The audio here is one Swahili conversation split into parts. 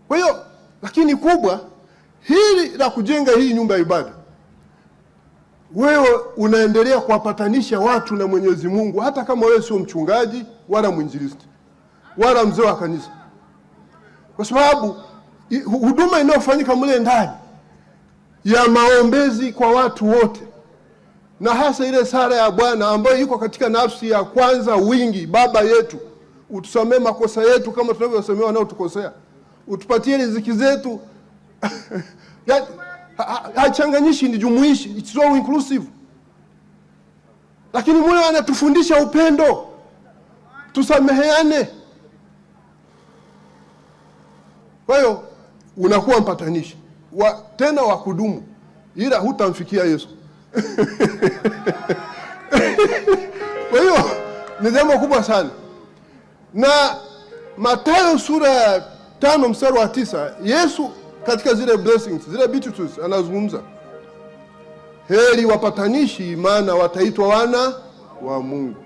Kwa hiyo, lakini kubwa hili la kujenga hii nyumba ya ibada, wewe unaendelea kuwapatanisha watu na Mwenyezi Mungu, hata kama wewe sio mchungaji wala mwinjilisti wala mzee wa kanisa, kwa sababu huduma inayofanyika mle ndani ya maombezi kwa watu wote, na hasa ile sala ya Bwana ambayo iko katika nafsi ya kwanza wingi: Baba yetu, utusamee makosa yetu kama tunavyosamehe wanaotukosea, utupatie riziki zetu. Hachanganyishi, ni jumuishi, it's so inclusive. Lakini Mungu anatufundisha upendo, tusameheane. Kwa hiyo unakuwa mpatanishi tena wa kudumu, ila hutamfikia Yesu. Kwa hiyo ni jambo kubwa sana. Na Mathayo sura ya 5 mstari wa 9, Yesu katika zile blessings, zile beatitudes, anazungumza, heri wapatanishi, maana wataitwa wana wa Mungu.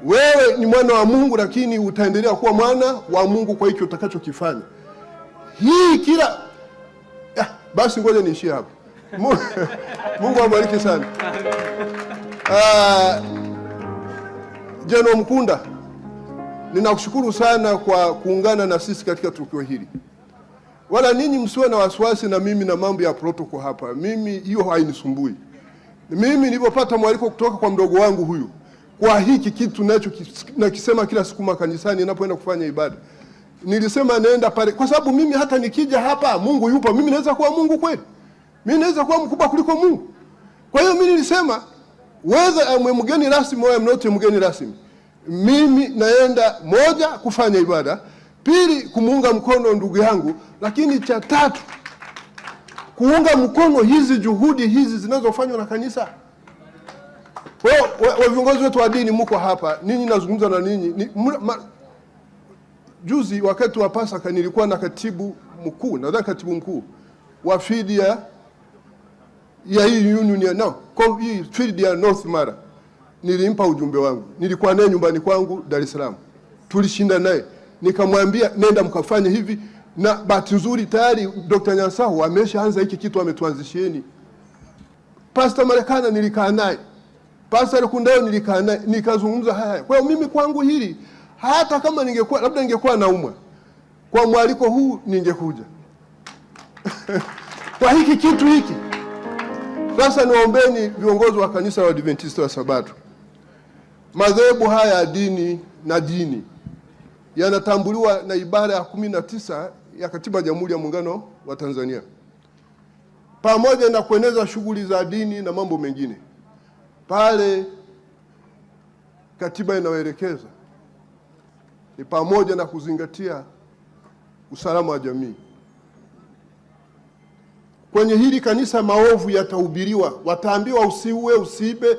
Wewe ni mwana wa Mungu, lakini utaendelea kuwa mwana wa Mungu kwa hicho utakachokifanya. Hii kila basi ngoja niishie hapo. Mungu awabariki sana. Jeno Mkunda, ninakushukuru sana kwa kuungana na sisi katika tukio hili. Wala ninyi msiwe na wasiwasi na mimi na mambo ya protocol hapa. Mimi hiyo hainisumbui. Mimi nilipopata mwaliko kutoka kwa mdogo wangu huyu, kwa hiki kitu nacho nakisema kila siku makanisani ninapoenda kufanya ibada, nilisema naenda pale kwa sababu mimi hata nikija hapa Mungu yupo, mimi naweza kuwa Mungu kweli? Mimi naweza kuwa mkubwa kuliko Mungu? Kwa hiyo mimi nilisema, whether I'm mgeni rasmi au I'm not mgeni rasmi, mimi naenda, moja, kufanya ibada; pili, kumuunga mkono ndugu yangu; lakini cha tatu, kuunga mkono hizi juhudi hizi zinazofanywa na kanisa. Kwa hiyo viongozi wetu wa dini mko hapa, ninyi nazungumza na ninyi. Juzi wakati wa Pasaka nilikuwa na katibu mkuu wa fidia ya hii union ya hii field ya North Mara. Nilimpa ujumbe wangu, nilikuwa naye nyumbani kwangu Dar es Salaam, tulishinda naye, nikamwambia nenda mkafanye hivi. Na bahati nzuri tayari Dr. Nyansaho ameshaanza hiki kitu, ametuanzishieni. Pastor Marekana nilikaa naye, Pastor Kundao nilikaa naye, nikazungumza haya. Kwa hiyo mimi kwangu hili, hata kama labda ningekuwa naumwa, kwa mwaliko huu ningekuja. Kwa hiki kitu hiki. Sasa niwaombeni viongozi wa kanisa la Adventista wa Sabato. Madhehebu haya ya dini na dini yanatambuliwa na ibara ya 19 ya Katiba ya Jamhuri ya Muungano wa Tanzania. Pamoja na kueneza shughuli za dini na mambo mengine, pale katiba inawaelekeza ni pamoja na kuzingatia usalama wa jamii. Kwenye hili kanisa maovu yatahubiriwa, wataambiwa usiue, usiibe,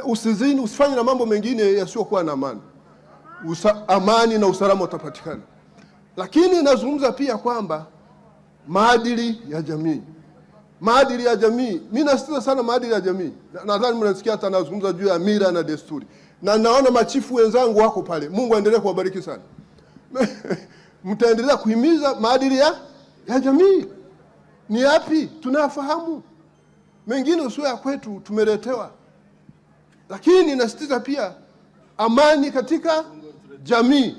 usizini, usifanye na mambo mengine yasiyokuwa na amani. Amani na usalama utapatikana. Lakini nazungumza pia kwamba maadili ya jamii. Maadili ya jamii, mimi nasisitiza sana maadili ya jamii. Nadhani mnasikia hata nazungumza juu ya mila na desturi. Na naona machifu wenzangu wako pale. Mungu aendelee kuwabariki sana. Mtaendelea kuhimiza maadili ya jamii. Ni yapi? Tunafahamu. Mengine usio ya kwetu tumeletewa. Lakini nasisitiza pia amani katika jamii.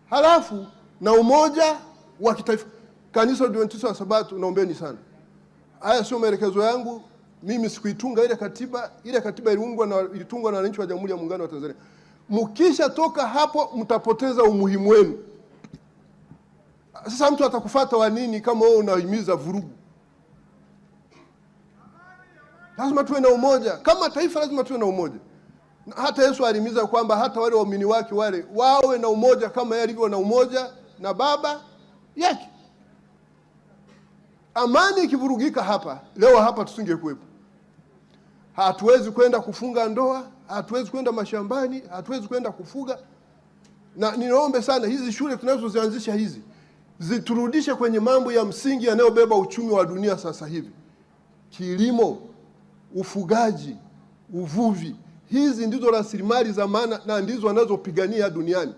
Halafu na umoja wa kitaifa. Kanisa la Adventista wa Sabato, naombeni sana. Haya sio maelekezo yangu. Mimi sikuitunga ile katiba. Ile katiba ilitungwa na wananchi wa Jamhuri ya Muungano wa Tanzania. Mkisha toka hapo mtapoteza umuhimu wenu. Sasa mtu atakufuata wa nini kama wewe unahimiza vurugu? Lazima tuwe na umoja. Kama taifa lazima tuwe na umoja. Hata Yesu alihimiza kwamba hata wale waumini wake wale wawe na umoja kama yeye alivyo na umoja na Baba yake. Amani ikivurugika hapa, leo hapa tusingekuwepo. Hatuwezi kwenda kufunga ndoa, hatuwezi kwenda mashambani, hatuwezi kwenda kufuga. Na niombe sana hizi shule tunazozianzisha hizi ziturudishe kwenye mambo ya msingi yanayobeba uchumi wa dunia sasa hivi. Kilimo, ufugaji, uvuvi. Hizi ndizo rasilimali za maana na ndizo wanazopigania duniani.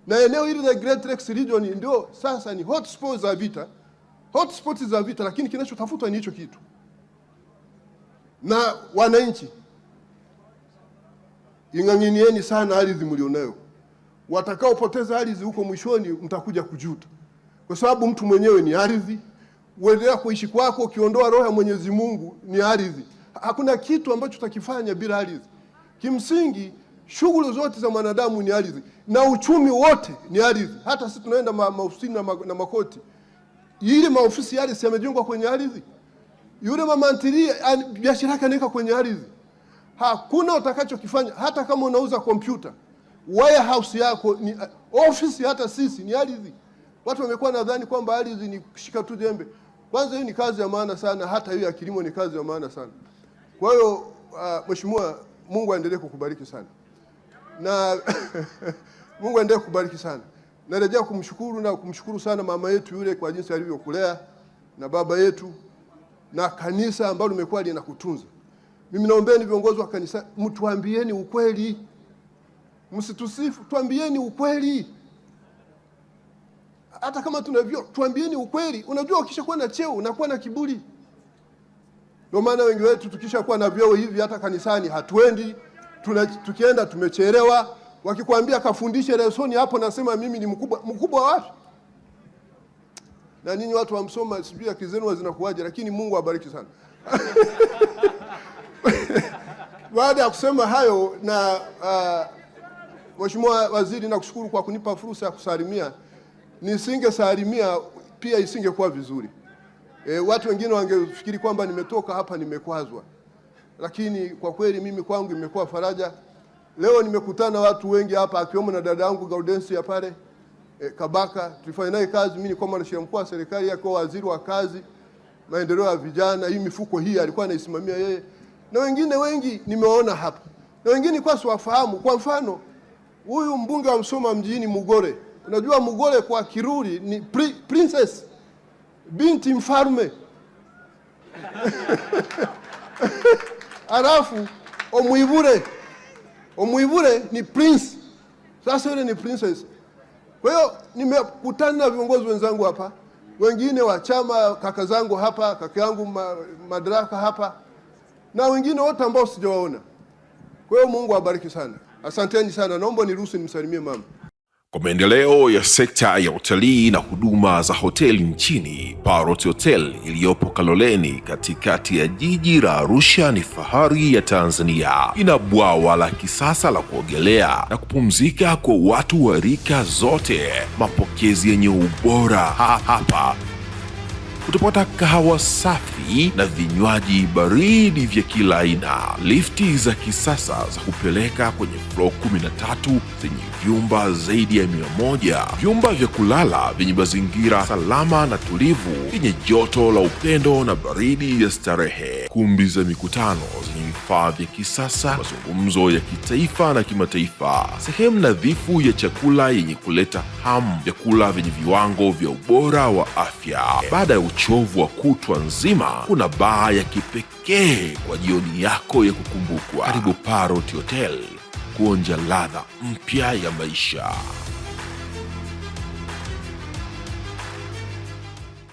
Na eneo hili la Great Lakes region ndio sasa ni hotspot za vita. Hotspot za vita, lakini kinachotafutwa ni hicho kitu. Na wananchi, ing'ang'inieni sana ardhi mlionayo. Watakaopoteza ardhi huko mwishoni mtakuja kujuta. Kwa sababu mtu mwenyewe ni ardhi. Uendelea kuishi kwako ukiondoa roho ya Mwenyezi Mungu ni ardhi. Hakuna kitu ambacho utakifanya bila ardhi. Kimsingi shughuli zote za mwanadamu ni ardhi na uchumi wote ni ardhi. Hata sisi tunaenda maofisini na makoti. Ile maofisi yale yamejengwa kwenye ardhi. Yule mama ntilie biashara yake anaweka kwenye ardhi. Hakuna utakachokifanya hata kama unauza kompyuta. Warehouse yako ni ofisi, hata sisi ni ardhi. Watu wamekuwa nadhani kwamba ardhi ni kushika tu jembe. Kwanza hii ni kazi ya maana sana, hata hiyo ya kilimo ni kazi ya maana sana. Kwa hiyo Mheshimiwa, Mungu aendelee kukubariki sana. Na Mungu aendelee kukubariki sana. Narejea kumshukuru sana mama yetu yule kwa jinsi alivyokulea na baba yetu na kanisa ambalo limekuwa linakutunza. Mimi naombeeni viongozi wa kanisa, mtuambieni ukweli. Msitusifu, tuambieni ukweli. Hata kama tunavyo, tuambieni ukweli. Unajua ukishakuwa na cheo unakuwa na kiburi. Ndio maana wengi wetu tukishakuwa na vyeo hivi hata kanisani hatuendi. Tukienda tumechelewa. Wakikwambia kafundishe lesoni hapo, nasema mimi ni mkubwa wapi? Na ninyi watu wa Msoma sijui akili zenu zinakuaje, lakini Mungu abariki sana. Baada ya kusema hayo, na Mheshimiwa Waziri, nakushukuru kwa kunipa fursa ya kusalimia. Nisingesalimia pia isingekuwa vizuri. Watu wengine wangefikiri kwamba nimetoka hapa nimekwazwa. Lakini kwa kweli mimi kwangu imekuwa faraja. Leo nimekutana watu wengi hapa akiwemo na dada yangu Gaudensia pale Kabaka. Tulifanya naye kazi, mimi kwa mwanasheria mkuu wa serikali yake, waziri wa kazi, maendeleo ya vijana. Hii mifuko hii alikuwa anaisimamia yeye. Na wengine wengi nimeona hapa. Na wengine kwa siwafahamu. Kwa mfano, huyu mbunge wa Msoma mjini Mugore. Unajua Mugore kwa Kiruri ni princess, binti mfalme. Alafu Omuibure ni prince. Sasa yule ni princess. Kwa hiyo nimekutana na viongozi wenzangu hapa, wengine wa chama, kaka zangu hapa, kaka yangu Madaraka hapa, na wengine wote ambao sijawaona. Kwa hiyo Mungu awabariki sana. Asanteni sana. Naomba niruhusu nimsalimie mama. Kwa maendeleo ya sekta ya utalii na huduma za hoteli nchini, Parrot Hotel iliyopo Kaloleni katikati ya jiji la Arusha ni fahari ya Tanzania. Ina bwawa la kisasa la kuogelea na kupumzika kwa watu wa rika zote, mapokezi yenye ubora. Hapa utapata kahawa safi na vinywaji baridi vya kila aina, lifti za kisasa za kupeleka kwenye floor 13 zenye vyumba zaidi ya 100, vyumba vya kulala vyenye mazingira salama na tulivu, vyenye joto la upendo na baridi ya starehe, kumbi za mikutano zenye vifaa vya kisasa, mazungumzo ya kitaifa na kimataifa, sehemu nadhifu ya chakula yenye kuleta hamu, vyakula vyenye viwango vya ubora wa afya. Baada ya uchovu wa kutwa nzima, kuna baa ya kipekee kwa jioni yako ya kukumbukwa. Karibu Parrot Hotel kuonja ladha mpya ya maisha.